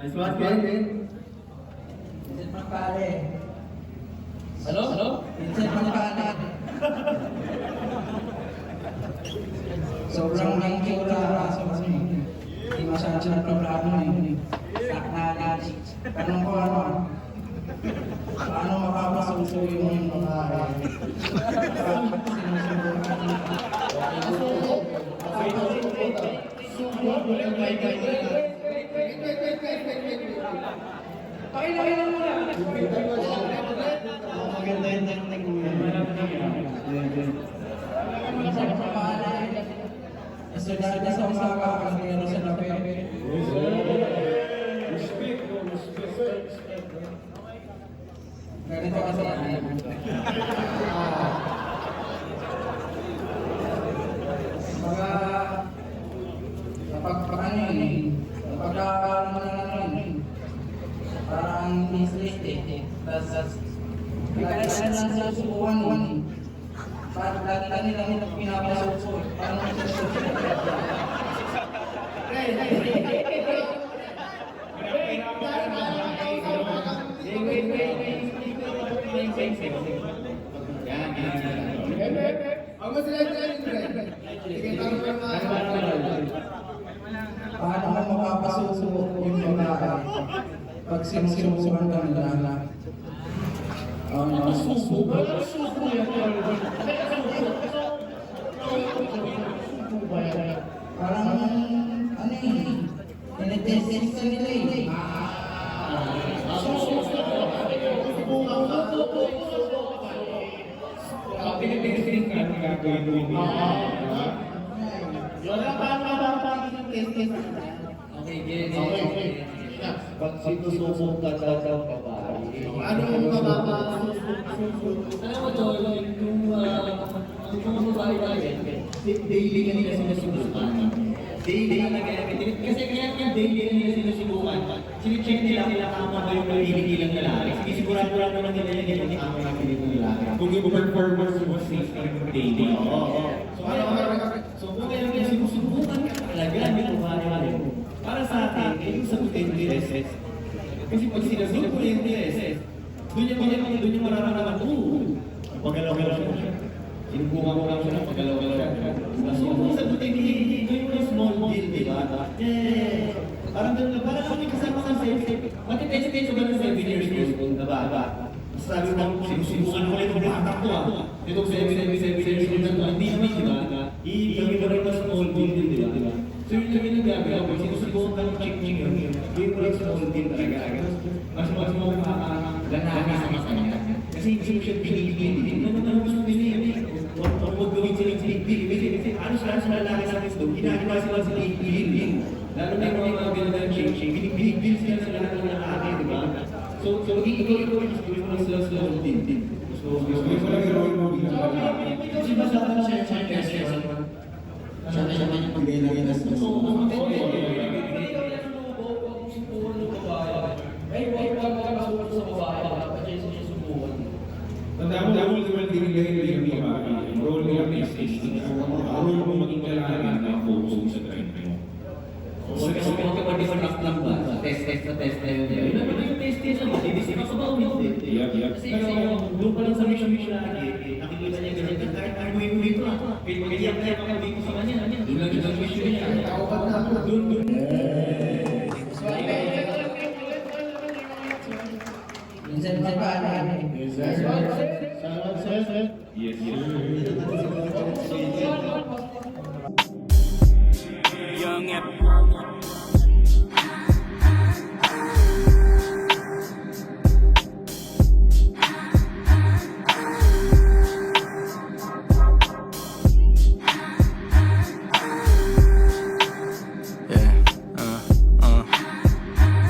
Nice one, Ken. Vincent Magpale. Ano? Vincent Magpale. Sobrang may tsura. Hindi masyadong programa eh. Knowledge. Tanong ko paano mapapasuso yung mga Pakilala muna. maganda yung technique mo yan. Estudyante sa umaga kasi meron sa labi. Ganito kasi mga parang mislist eh. Tapos lagi lang sa subukan eh. Parang lagi nilang pinapasuso eh. Parang paano mo mapapasuso yung babae pag sinusubukan ka nila? Parang ano eh, tinitesting ka nila eh. Pinitesting ka, gagawin mo. Okay, okay. Pag sinusubok ka daw babae. Ano yung mababa? Alam mo, Tol, yung mga babae natin, daily ka nila sinusubukan. Daily talaga. Kasi kaya daily ka nila sinusubukan. Sinicheck nila kung tama ba yung napili nilang lalaki. Sigurado naman nila yan yung tama yung napili ng lalaki. Kung yung performance mo safe ka yung daily. So kung kaya nila sinusubukan ka talaga, yung babae mo. Para sa atin, yung sagutin mo yung SS. Kasi pag sinasagot mo yung SS, doon yung mararamdaman, pagalaw-galaw siya. Sinubukan ko lang siya ng pagalaw-galaw siya. So kung sagutin mo yung small deal, di ba? Parang doon lang, parang kami kasama ka sa matitestate ba ng 7 years old, diba? Sabi mo, sinusubukan ko lang yung bata ko Itong 7 years old na hindi naman, di ba? Ibigay mo rin na small deal, di ba? So yun yung ginagawa ko, sinusubukan ka ng ching-ching yun. Yung mo lang small deal talaga. Mas mo makakaganahan sa masanya. Kasi hindi mo siya pinipili. Ano gusto nila yun? Huwag gawin silang pinipili. Ano sila sa lalaki sa akin doon? Ginagawa sila sa pinipili. Lalo na yung mga ganda ng ching-ching. Pinipili sila sa lahat ng lalaki, di ba? So ikaw gusto mo lang sila small deal. So gusto mo lang gawin mo. Kasi basta ka na siya Siya naman yung magbigay ng gastos. Tandaan mo, ultimate dinigay yung babae. Role mo yung safety. Role mo maging kailangan na focus sa drive mo. Kasi kung kapag-different lang ba? Test na yun. Yun naman yung test na mag-ibig ka ba o hindi? Kasi doon pa lang sa mission lagi, nakikita niya ganyan. Kahit umuwi ko lang. Kaya kaya ko sa kanya. Doon lang yung mission niya. Doon. Minsan magpapaan. Salamat, sir. Yes.